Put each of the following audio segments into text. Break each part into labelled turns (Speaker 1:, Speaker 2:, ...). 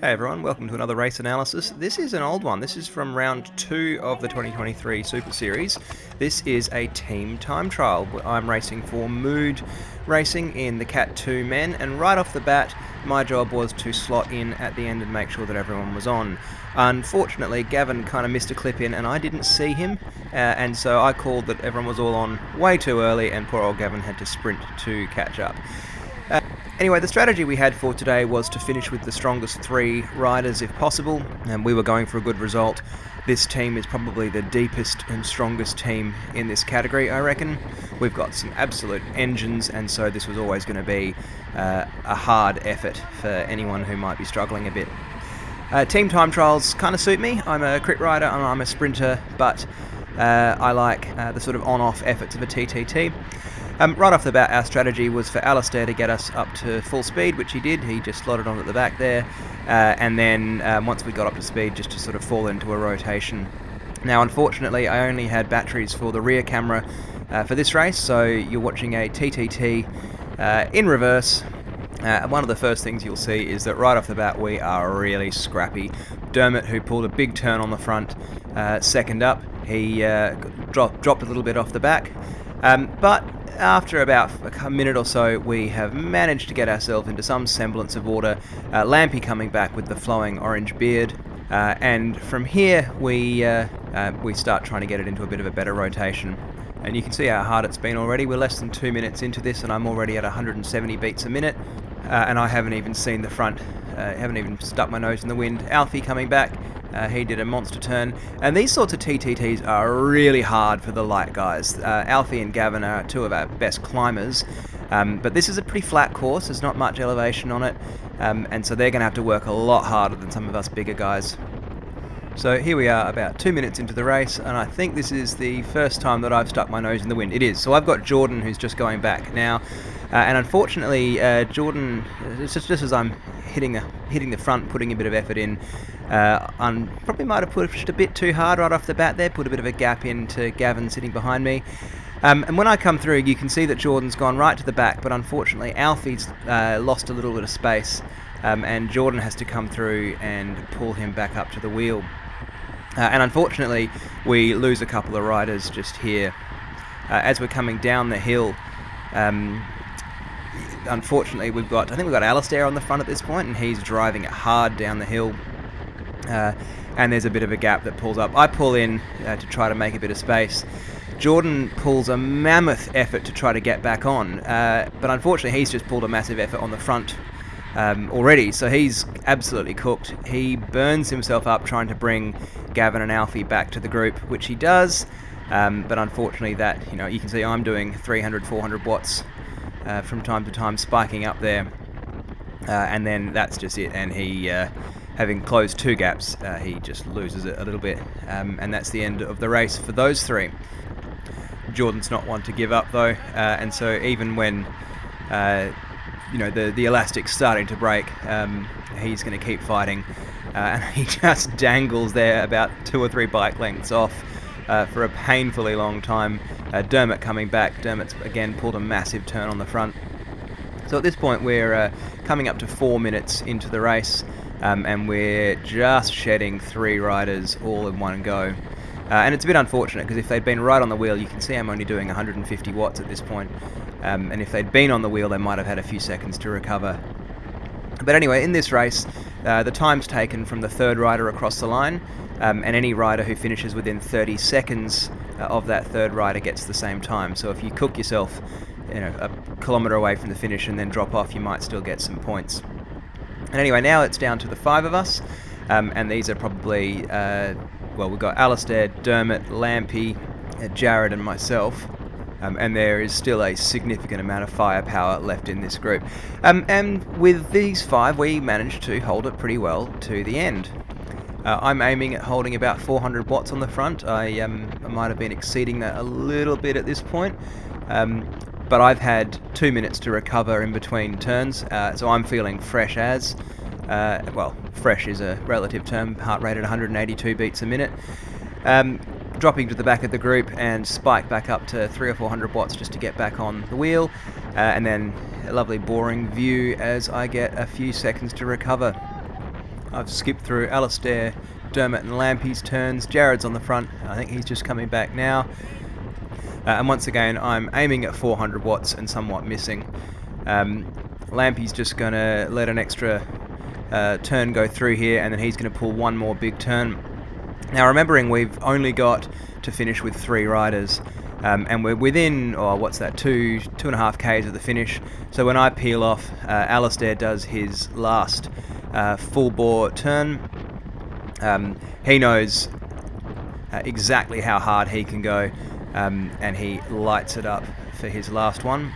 Speaker 1: Hey everyone, welcome to another race analysis. This is an old one. This is from round 2 of the 2023 Super Series. This is a team time trial. I'm racing for Mood Racing in the Cat 2 men, and right off the bat, my job was to slot in at the end and make sure that everyone was on. Unfortunately, Gavin kind of missed a clip in and I didn't see him, and so I called that everyone was all on way too early and poor old Gavin had to sprint to catch up. Anyway, the strategy we had for today was to finish with the strongest 3 riders if possible, and we were going for a good result. This team is probably the deepest and strongest team in this category, I reckon. We've got some absolute engines, and so this was always going to be a hard effort for anyone who might be struggling a bit. Team time trials kind of suit me. I'm a crit rider and I'm a sprinter, but I like the sort of on-off efforts of a TTT. Right off the bat, our strategy was for Alistair to get us up to full speed, which he did. He just slotted on at the back there, and then once we got up to speed, just to sort of fall into a rotation. Now, unfortunately, I only had batteries for the rear camera for this race, so you're watching a TTT in reverse. One of the first things you'll see is that right off the bat we are really scrappy. Dermot, who pulled a big turn on the front, second up. He dropped a little bit off the back, but after about a minute or so, we have managed to get ourselves into some semblance of order. Lampy coming back with the flowing orange beard, and from here we start trying to get it into a bit of a better rotation. And you can see how hard it's been already. We're less than 2 minutes into this, and I'm already at 170 beats a minute, and I haven't even seen the front. Haven't even stuck my nose in the wind. Alfie coming back. He did a monster turn, and these sorts of TTTs are really hard for the light guys. Alfie and Gavin are 2 of our best climbers, but this is a pretty flat course. There's not much elevation on it, and so they're going to have to work a lot harder than some of us bigger guys. So here we are about 2 minutes into the race, and I think this is the first time that I've stuck my nose in the wind. It is. So I've got Jordan, who's just going back now, and unfortunately Jordan, just as I'm hitting the front, putting a bit of effort in, probably might have pushed a bit too hard right off the bat there, put a bit of a gap into Gavin sitting behind me. And when I come through, you can see that Jordan's gone right to the back, but unfortunately Alfie's lost a little bit of space, and Jordan has to come through and pull him back up to the wheel. And unfortunately, we lose a couple of riders just here. As we're coming down the hill, unfortunately I think we've got Alistair on the front at this point, and he's driving it hard down the hill. And there's a bit of a gap that pulls up. I pull in to try to make a bit of space. Jordan pulls a mammoth effort to try to get back on, but unfortunately he's just pulled a massive effort on the front already, so he's absolutely cooked. He burns himself up trying to bring Gavin and Alfie back to the group, which he does, but unfortunately that, you can see I'm doing 300-400 watts from time to time, spiking up there, and then that's just it, and he having closed 2 gaps, he just loses it a little bit, and that's the end of the race for those 3. Jordan's not one to give up though, and so even when the elastic's starting to break, he's going to keep fighting, and he just dangles there about 2 or 3 bike lengths off for a painfully long time. Dermot coming back. Dermot's again pulled a massive turn on the front. So at this point we're coming up to 4 minutes into the race, and we're just shedding 3 riders all in one go. And it's a bit unfortunate, because if they'd been right on the wheel, you can see I'm only doing 150 watts at this point. And if they'd been on the wheel, they might have had a few seconds to recover. But anyway, in this race, the time's taken from the 3rd rider across the line, and any rider who finishes within 30 seconds of that 3rd rider gets the same time. So if you cook yourself a kilometre away from the finish and then drop off, you might still get some points. And anyway, now it's down to the 5 of us, and these are probably, we've got Alistair, Dermot, Lampy, Jared and myself. And there is still a significant amount of firepower left in this group. And with these 5, we managed to hold it pretty well to the end. I'm aiming at holding about 400 watts on the front. I might have been exceeding that a little bit at this point. But I've had 2 minutes to recover in between turns, so I'm feeling fresh as. Fresh is a relative term, heart rate at 182 beats a minute. Dropping to the back of the group and spike back up to 300 or 400 watts just to get back on the wheel, and then a lovely boring view as I get a few seconds to recover. I've skipped through Alistair, Dermot and Lampy's turns. Jared's on the front. I think he's just coming back now. And once again, I'm aiming at 400 watts and somewhat missing. Lampy's just going to let an extra turn go through here, and then he's going to pull one more big turn. Now, remembering we've only got to finish with 3 riders, and we're within, what's that, 2.5 Ks of the finish. So when I peel off, Alistair does his last full bore turn. He knows exactly how hard he can go, and he lights it up for his last one.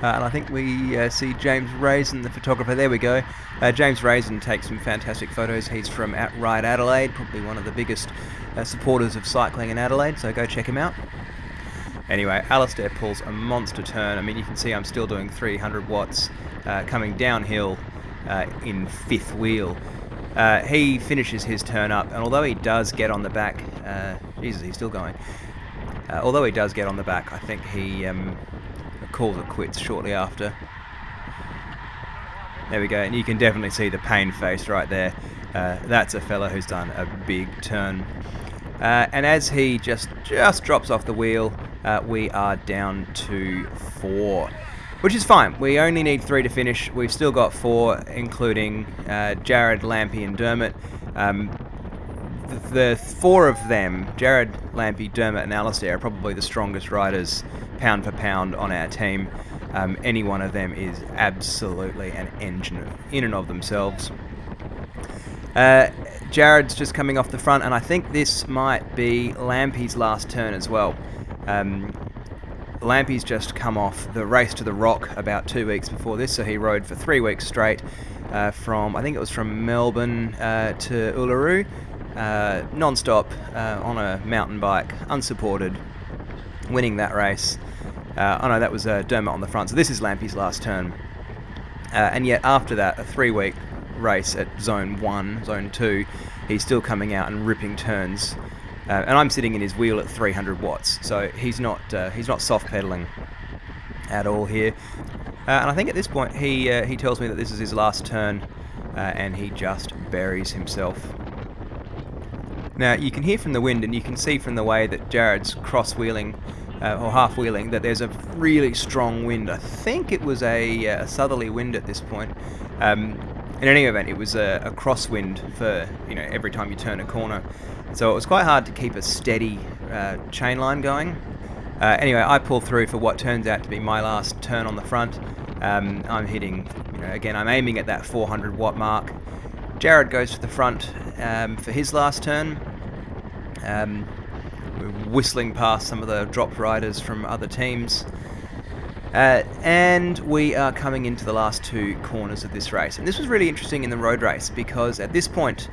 Speaker 1: And I think we see James Raisin, the photographer. There we go. James Raisin takes some fantastic photos. He's from Ride Adelaide, probably one of the biggest supporters of cycling in Adelaide, so go check him out. Anyway, Alistair pulls a monster turn. I mean, you can see I'm still doing 300 watts coming downhill in 5th wheel. He finishes his turn up, and although he does get on the back, Jesus, he's still going. Although he does get on the back, I think he calls it quits shortly after. There we go, and you can definitely see the pain face right there. That's a fella who's done a big turn. And as he just drops off the wheel, we are down to 4, which is fine. We only need 3 to finish. We've still got 4, including Jared, Lampy and Dermot. The 4 of them, Jared, Lampy, Dermot and Alistair, are probably the strongest riders pound for pound on our team. Any one of them is absolutely an engine in and of themselves. Jared's just coming off the front, and I think this might be Lampy's last turn as well. Lampy's just come off the race to the Rock about 2 weeks before this, so he rode for 3 weeks straight from, I think it was from Melbourne to Uluru, non-stop on a mountain bike, unsupported, winning that race. Oh no, that was Dermot on the front, so this is Lampy's last turn. And yet after that, a 3-week race at Zone 1, Zone 2, he's still coming out and ripping turns. And I'm sitting in his wheel at 300 watts, so he's not soft pedaling at all here. And I think at this point he tells me that this is his last turn, and he just buries himself. Now you can hear from the wind, and you can see from the way that Jared's cross-wheeling or half-wheeling that there's a really strong wind. I think it was a southerly wind at this point. In any event, it was a crosswind for every time you turn a corner, so it was quite hard to keep a steady chain line going. Anyway, I pull through for what turns out to be my last turn on the front. I'm hitting, again, I'm aiming at that 400 watt mark. Jared goes to the front for his last turn. We're whistling past some of the dropped riders from other teams. And we are coming into the last 2 corners of this race. And this was really interesting in the road race, because at this point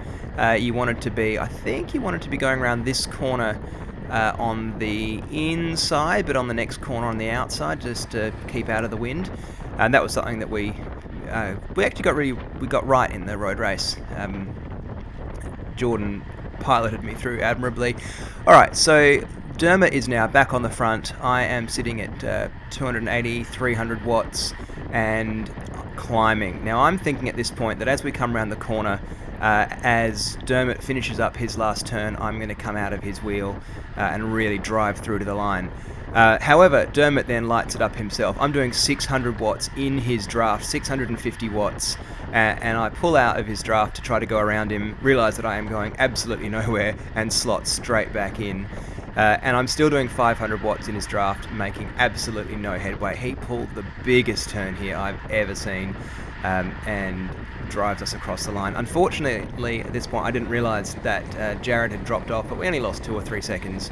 Speaker 1: you wanted to be going around this corner on the inside, but on the next corner on the outside, just to keep out of the wind. And that was something that we actually got right in the road race. Jordan piloted me through admirably. Alright, so Dermot is now back on the front. I am sitting at 280, 300 watts and climbing. Now I'm thinking at this point that as we come around the corner, as Dermot finishes up his last turn, I'm going to come out of his wheel and really drive through to the line. However, Dermot then lights it up himself. I'm doing 600 watts in his draft, 650 watts, and I pull out of his draft to try to go around him, realise that I am going absolutely nowhere, and slot straight back in. And I'm still doing 500 watts in his draft, making absolutely no headway. He pulled the biggest turn here I've ever seen, and drives us across the line. Unfortunately, at this point, I didn't realise that Jared had dropped off, but we only lost 2 or 3 seconds,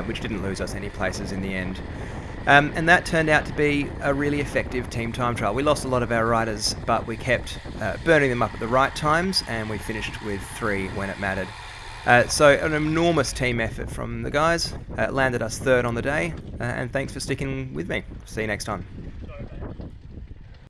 Speaker 1: which didn't lose us any places in the end. And that turned out to be a really effective team time trial. We lost a lot of our riders, but we kept burning them up at the right times, and we finished with 3 when it mattered. So an enormous team effort from the guys. Landed us 3rd on the day, and thanks for sticking with me. See you next time.